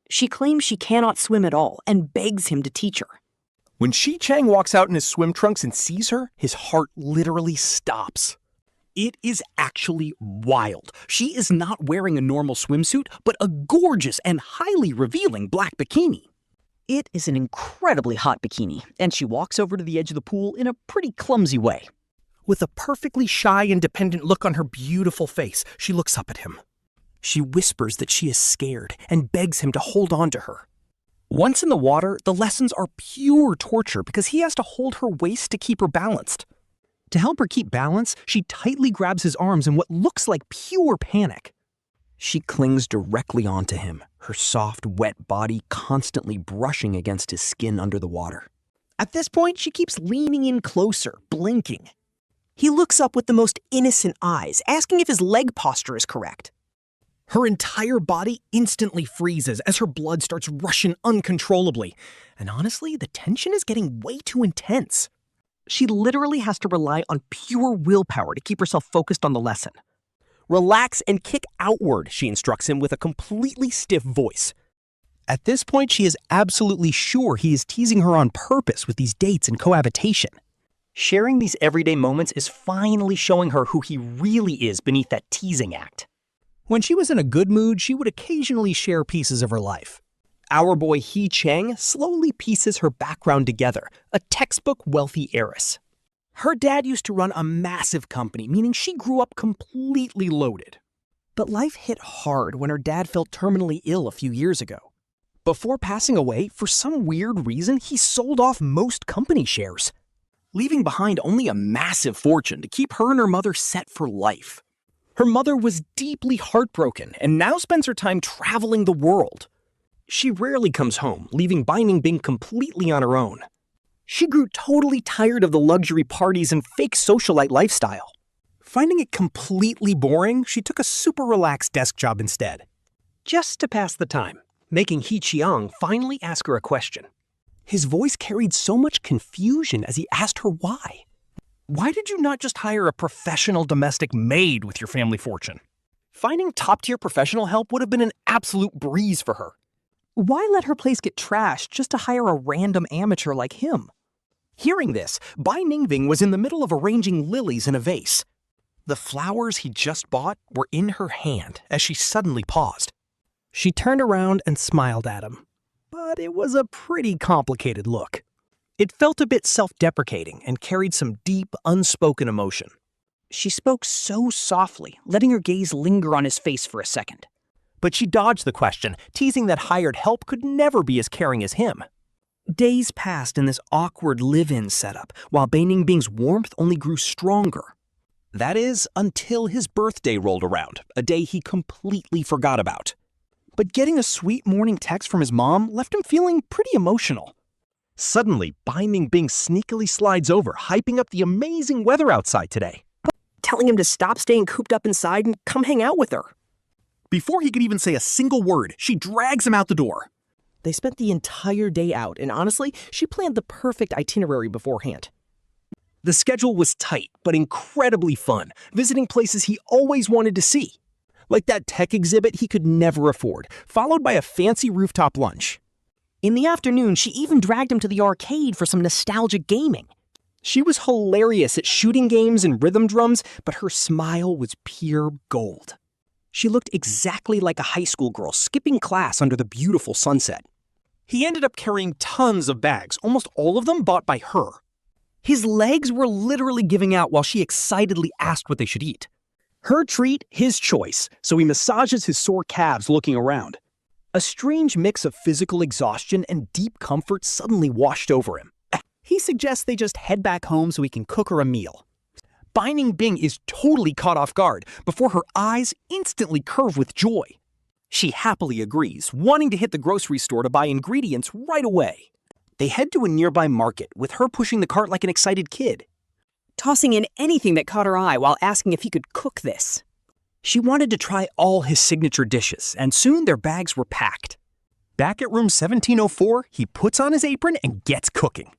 She claims she cannot swim at all and begs him to teach her. When Qiang walks out in his swim trunks and sees her, his heart literally stops. It is actually wild. She is not wearing a normal swimsuit, but a gorgeous and highly revealing black bikini. It is an incredibly hot bikini, and she walks over to the edge of the pool in a pretty clumsy way. With a perfectly shy and dependent look on her beautiful face, she looks up at him. She whispers that she is scared and begs him to hold on to her. Once in the water, the lessons are pure torture because he has to hold her waist to keep her balanced. To help her keep balance, she tightly grabs his arms in what looks like pure panic. She clings directly onto him, her soft, wet body constantly brushing against his skin under the water. At this point, she keeps leaning in closer, blinking. He looks up with the most innocent eyes, asking if his leg posture is correct. Her entire body instantly freezes as her blood starts rushing uncontrollably. And honestly, the tension is getting way too intense. She literally has to rely on pure willpower to keep herself focused on the lesson. Relax and kick outward, she instructs him with a completely stiff voice. At this point, she is absolutely sure he is teasing her on purpose with these dates and cohabitation. Sharing these everyday moments is finally showing her who he really is beneath that teasing act. When she was in a good mood, she would occasionally share pieces of her life. Our boy Qiang slowly pieces her background together, a textbook wealthy heiress. Her dad used to run a massive company, meaning she grew up completely loaded. But life hit hard when her dad fell terminally ill a few years ago. Before passing away, for some weird reason, he sold off most company shares, leaving behind only a massive fortune to keep her and her mother set for life. Her mother was deeply heartbroken and now spends her time traveling the world. She rarely comes home, leaving Bai Ningbing completely on her own. She grew totally tired of the luxury parties and fake socialite lifestyle. Finding it completely boring, she took a super relaxed desk job instead, just to pass the time, making Qiang finally ask her a question. His voice carried so much confusion as he asked her why. Why did you not just hire a professional domestic maid with your family fortune? Finding top-tier professional help would have been an absolute breeze for her. Why let her place get trashed just to hire a random amateur like him? Hearing this, Bai Ningbing was in the middle of arranging lilies in a vase. The flowers he just bought were in her hand as she suddenly paused. She turned around and smiled at him, but it was a pretty complicated look. It felt a bit self-deprecating and carried some deep, unspoken emotion. She spoke so softly, letting her gaze linger on his face for a second. But she dodged the question, teasing that hired help could never be as caring as him. Days passed in this awkward live-in setup, while Bai Ningbing's warmth only grew stronger. That is, until his birthday rolled around, a day he completely forgot about. But getting a sweet morning text from his mom left him feeling pretty emotional. Suddenly, Bai Ningbing sneakily slides over, hyping up the amazing weather outside today, Telling him to stop staying cooped up inside and come hang out with her. Before he could even say a single word, she drags him out the door. They spent the entire day out, and honestly, she planned the perfect itinerary beforehand. The schedule was tight, but incredibly fun, visiting places he always wanted to see, like that tech exhibit he could never afford, followed by a fancy rooftop lunch. In the afternoon, she even dragged him to the arcade for some nostalgic gaming. She was hilarious at shooting games and rhythm drums, but her smile was pure gold. She looked exactly like a high school girl skipping class under the beautiful sunset. He ended up carrying tons of bags, almost all of them bought by her. His legs were literally giving out while she excitedly asked what they should eat. Her treat, his choice, so he massages his sore calves looking around. A strange mix of physical exhaustion and deep comfort suddenly washed over him. He suggests they just head back home so he can cook her a meal. Bai Ningbing is totally caught off guard before her eyes instantly curve with joy. She happily agrees, wanting to hit the grocery store to buy ingredients right away. They head to a nearby market, with her pushing the cart like an excited kid, Tossing in anything that caught her eye while asking if he could cook this. She wanted to try all his signature dishes, and soon their bags were packed. Back at room 1704, he puts on his apron and gets cooking.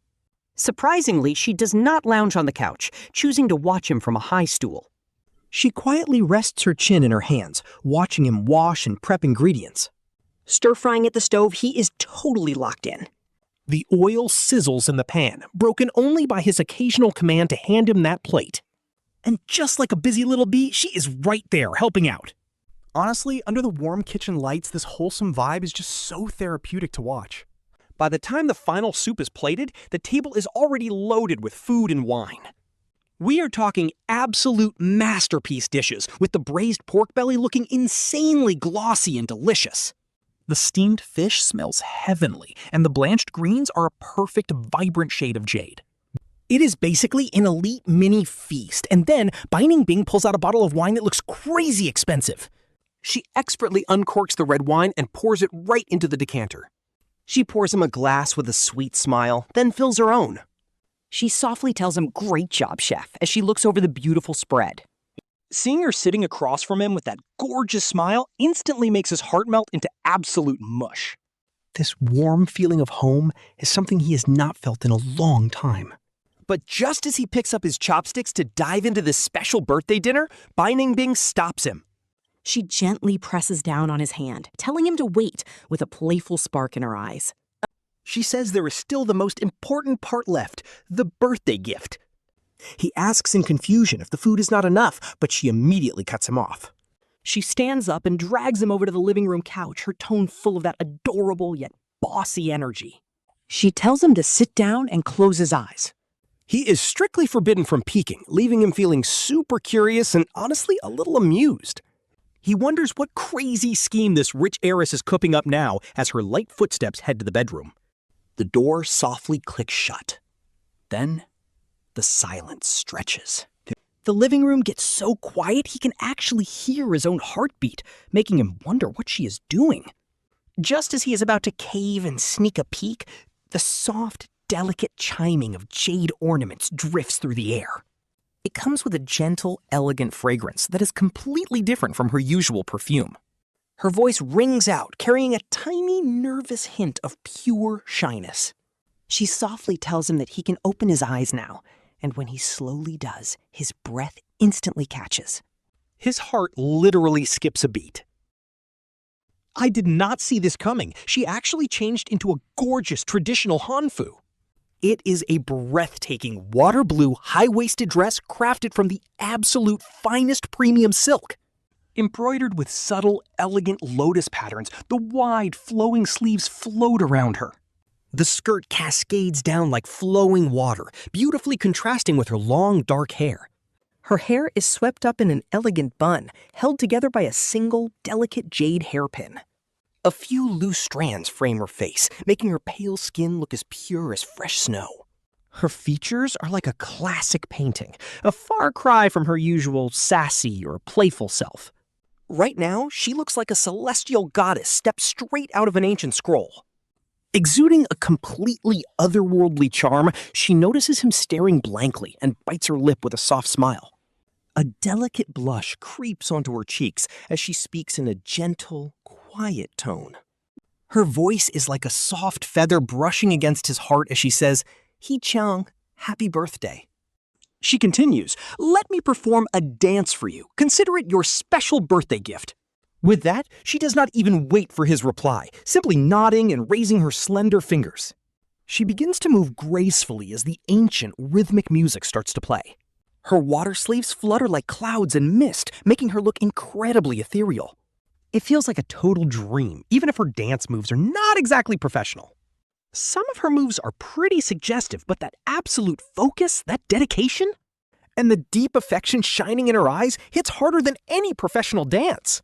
Surprisingly, she does not lounge on the couch, choosing to watch him from a high stool. She quietly rests her chin in her hands, watching him wash and prep ingredients. Stir-frying at the stove, he is totally locked in. The oil sizzles in the pan, broken only by his occasional command to hand him that plate. And just like a busy little bee, she is right there helping out. Honestly, under the warm kitchen lights, this wholesome vibe is just so therapeutic to watch. By the time the final soup is plated, the table is already loaded with food and wine. We are talking absolute masterpiece dishes, with the braised pork belly looking insanely glossy and delicious. The steamed fish smells heavenly, and the blanched greens are a perfect, vibrant shade of jade. It is basically an elite mini feast, and then Bai Ningbing pulls out a bottle of wine that looks crazy expensive. She expertly uncorks the red wine and pours it right into the decanter. She pours him a glass with a sweet smile, then fills her own. She softly tells him, "Great job, chef," as she looks over the beautiful spread. Seeing her sitting across from him with that gorgeous smile instantly makes his heart melt into absolute mush. This warm feeling of home is something he has not felt in a long time. But just as he picks up his chopsticks to dive into this special birthday dinner, Bai Ningbing stops him. She gently presses down on his hand, telling him to wait, with a playful spark in her eyes. She says there is still the most important part left, the birthday gift. He asks in confusion if the food is not enough, but she immediately cuts him off. She stands up and drags him over to the living room couch, her tone full of that adorable yet bossy energy. She tells him to sit down and close his eyes. He is strictly forbidden from peeking, leaving him feeling super curious and honestly a little amused. He wonders what crazy scheme this rich heiress is cooking up now as her light footsteps head to the bedroom. The door softly clicks shut. Then, the silence stretches. The living room gets so quiet he can actually hear his own heartbeat, making him wonder what she is doing. Just as he is about to cave and sneak a peek, the soft, delicate chiming of jade ornaments drifts through the air. It comes with a gentle, elegant fragrance that is completely different from her usual perfume. Her voice rings out, carrying a tiny, nervous hint of pure shyness. She softly tells him that he can open his eyes now, and when he slowly does, his breath instantly catches. His heart literally skips a beat. I did not see this coming. She actually changed into a gorgeous traditional hanfu. It is a breathtaking water blue, high-waisted dress crafted from the absolute finest premium silk. Embroidered with subtle, elegant lotus patterns, the wide, flowing sleeves float around her. The skirt cascades down like flowing water, beautifully contrasting with her long, dark hair. Her hair is swept up in an elegant bun, held together by a single, delicate jade hairpin. A few loose strands frame her face, making her pale skin look as pure as fresh snow. Her features are like a classic painting, a far cry from her usual sassy or playful self. Right now, she looks like a celestial goddess stepped straight out of an ancient scroll. Exuding a completely otherworldly charm, she notices him staring blankly and bites her lip with a soft smile. A delicate blush creeps onto her cheeks as she speaks in a gentle, quiet tone. Her voice is like a soft feather brushing against his heart as she says, "Qiang, happy birthday." She continues, "Let me perform a dance for you. Consider it your special birthday gift." With that, she does not even wait for his reply, simply nodding and raising her slender fingers. She begins to move gracefully as the ancient, rhythmic music starts to play. Her water sleeves flutter like clouds and mist, making her look incredibly ethereal. It feels like a total dream, even if her dance moves are not exactly professional. Some of her moves are pretty suggestive, but that absolute focus, that dedication, and the deep affection shining in her eyes hits harder than any professional dance.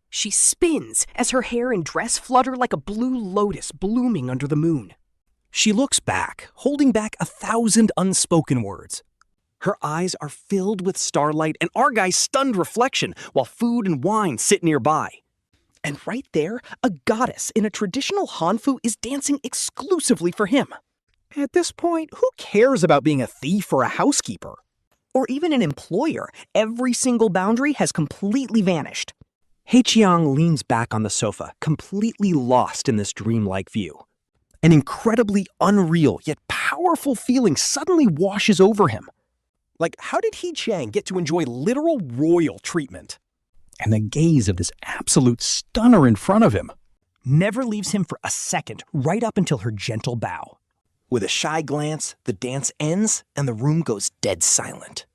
She spins as her hair and dress flutter like a blue lotus blooming under the moon. She looks back, holding back 1,000 unspoken words. Her eyes are filled with starlight and Argai's stunned reflection, while food and wine sit nearby. And right there, a goddess in a traditional hanfu is dancing exclusively for him. At this point, who cares about being a thief or a housekeeper? Or even an employer? Every single boundary has completely vanished. Qiang leans back on the sofa, completely lost in this dreamlike view. An incredibly unreal yet powerful feeling suddenly washes over him. Like, how did Qiang get to enjoy literal royal treatment? And the gaze of this absolute stunner in front of him never leaves him for a second, right up until her gentle bow. With a shy glance, the dance ends and the room goes dead silent,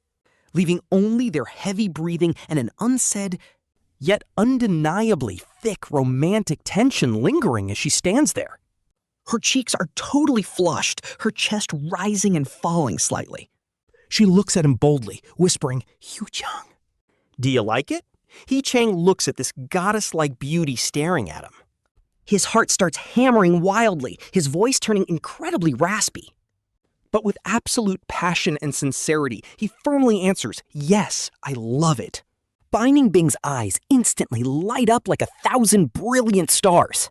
leaving only their heavy breathing and an unsaid, yet undeniably thick romantic tension lingering as she stands there. Her cheeks are totally flushed, her chest rising and falling slightly. She looks at him boldly, whispering, "Qiang. Do you like it?" Qiang looks at this goddess-like beauty staring at him. His heart starts hammering wildly, his voice turning incredibly raspy. But with absolute passion and sincerity, he firmly answers, "Yes, I love it." Bai Ningbing's eyes instantly light up like 1,000 brilliant stars.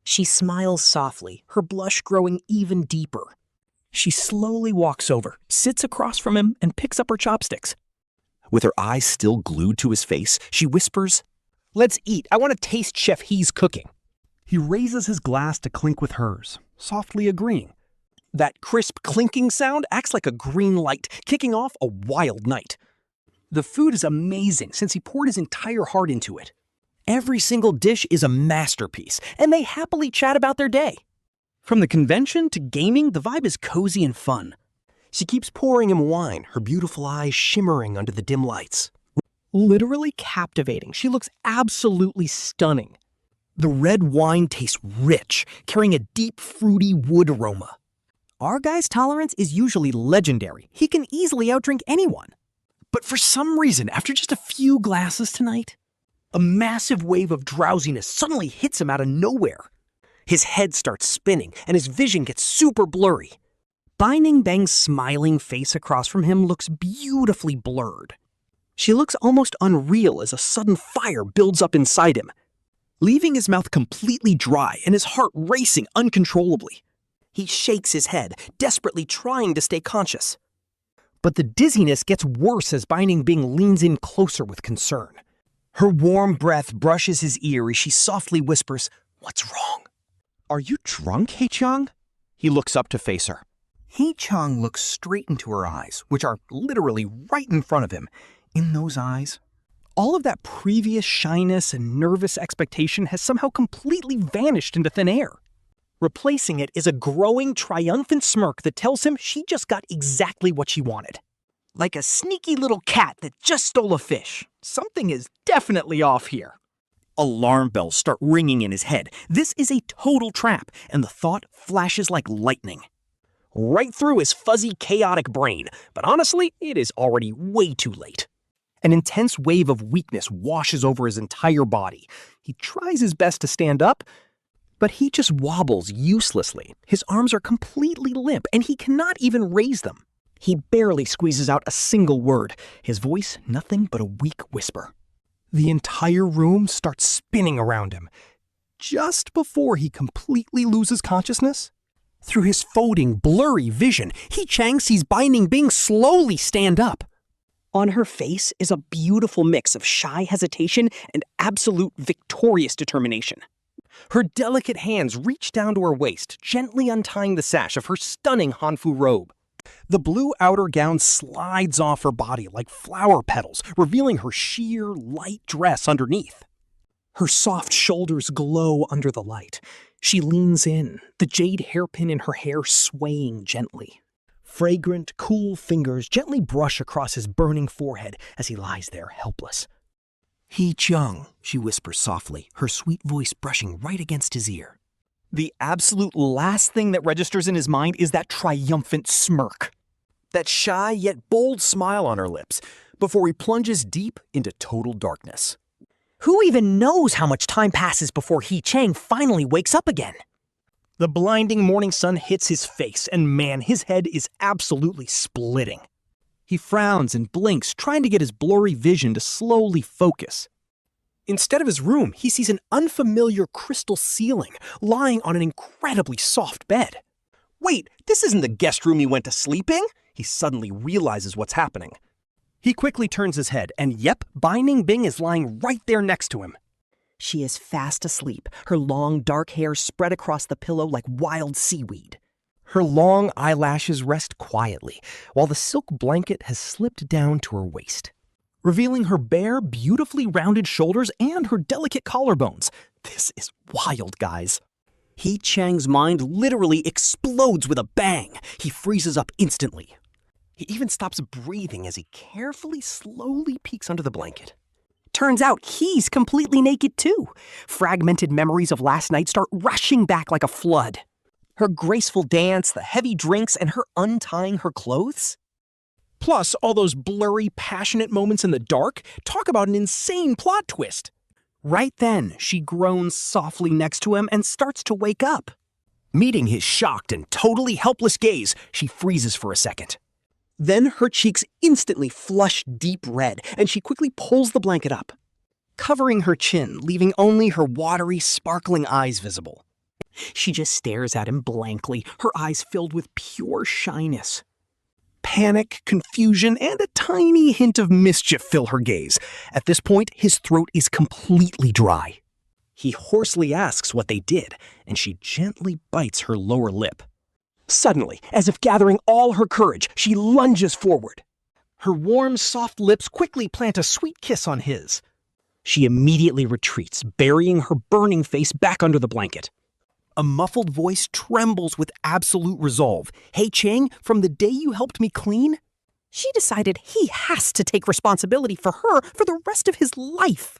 She smiles softly, her blush growing even deeper. She slowly walks over, sits across from him, and picks up her chopsticks. With her eyes still glued to his face, she whispers, "Let's eat. I want to taste Chef He's cooking." He raises his glass to clink with hers, softly agreeing. That crisp clinking sound acts like a green light, kicking off a wild night. The food is amazing since he poured his entire heart into it. Every single dish is a masterpiece, and they happily chat about their day. From the convention to gaming, the vibe is cozy and fun. She keeps pouring him wine, her beautiful eyes shimmering under the dim lights. Literally captivating, she looks absolutely stunning. The red wine tastes rich, carrying a deep, fruity wood aroma. Our guy's tolerance is usually legendary. He can easily outdrink anyone. But for some reason, after just a few glasses tonight, a massive wave of drowsiness suddenly hits him out of nowhere. His head starts spinning, and his vision gets super blurry. Bai Ningbing's smiling face across from him looks beautifully blurred. She looks almost unreal as a sudden fire builds up inside him, leaving his mouth completely dry and his heart racing uncontrollably. He shakes his head, desperately trying to stay conscious. But the dizziness gets worse as Bai Ningbing leans in closer with concern. Her warm breath brushes his ear as she softly whispers, "What's wrong?" "Are you drunk, Qiang?" He looks up to face her. Qiang looks straight into her eyes, which are literally right in front of him. In those eyes, All of that previous shyness and nervous expectation has somehow completely vanished into thin air. Replacing it is a growing, triumphant smirk that tells him she just got exactly what she wanted. Like a sneaky little cat that just stole a fish. Something is definitely off here. Alarm bells start ringing in his head. This is a total trap, and the thought flashes like lightning. Right through his fuzzy, chaotic brain, but honestly, it is already way too late. An intense wave of weakness washes over his entire body. He tries his best to stand up, but he just wobbles uselessly. His arms are completely limp, and he cannot even raise them. He barely squeezes out a single word, his voice nothing but a weak whisper. The entire room starts spinning around him. Just before he completely loses consciousness, Through his folding, blurry vision, Qiang sees Bai Ningbing slowly stand up. On her face is a beautiful mix of shy hesitation and absolute victorious determination. Her delicate hands reach down to her waist, gently untying the sash of her stunning Hanfu robe. The blue outer gown slides off her body like flower petals, revealing her sheer, light dress underneath. Her soft shoulders glow under the light. She leans in, the jade hairpin in her hair swaying gently. Fragrant, cool fingers gently brush across his burning forehead as he lies there helpless. "Qiang," she whispers softly, her sweet voice brushing right against his ear. The absolute last thing that registers in his mind is that triumphant smirk. That shy yet bold smile on her lips, before he plunges deep into total darkness. Who even knows how much time passes before Qiang finally wakes up again? The blinding morning sun hits his face, and man, his head is absolutely splitting. He frowns and blinks, trying to get his blurry vision to slowly focus. Instead of his room, he sees an unfamiliar crystal ceiling lying on an incredibly soft bed. Wait, this isn't the guest room he went to sleep in? He suddenly realizes what's happening. He quickly turns his head, and yep, Bai Ningbing is lying right there next to him. She is fast asleep, her long dark hair spread across the pillow like wild seaweed. Her long eyelashes rest quietly, while the silk blanket has slipped down to her waist, revealing her bare, beautifully rounded shoulders and her delicate collarbones. This is wild, guys. Qiang's mind literally explodes with a bang. He freezes up instantly. He even stops breathing as he slowly peeks under the blanket. Turns out he's completely naked too. Fragmented memories of last night start rushing back like a flood. Her graceful dance, the heavy drinks, and her untying her clothes. Plus, all those blurry, passionate moments in the dark. Talk about an insane plot twist. Right then, she groans softly next to him and starts to wake up. Meeting his shocked and totally helpless gaze, she freezes for a second. Then her cheeks instantly flush deep red, and she quickly pulls the blanket up, Covering her chin, leaving only her watery, sparkling eyes visible. She just stares at him blankly, her eyes filled with pure shyness. Panic, confusion, and a tiny hint of mischief fill her gaze. At this point, his throat is completely dry. He hoarsely asks what they did, and she gently bites her lower lip. Suddenly, as if gathering all her courage, she lunges forward. Her warm, soft lips quickly plant a sweet kiss on his. She immediately retreats, burying her burning face back under the blanket. A muffled voice trembles with absolute resolve. "Hey, Qiang, from the day you helped me clean?" She decided he has to take responsibility for her for the rest of his life.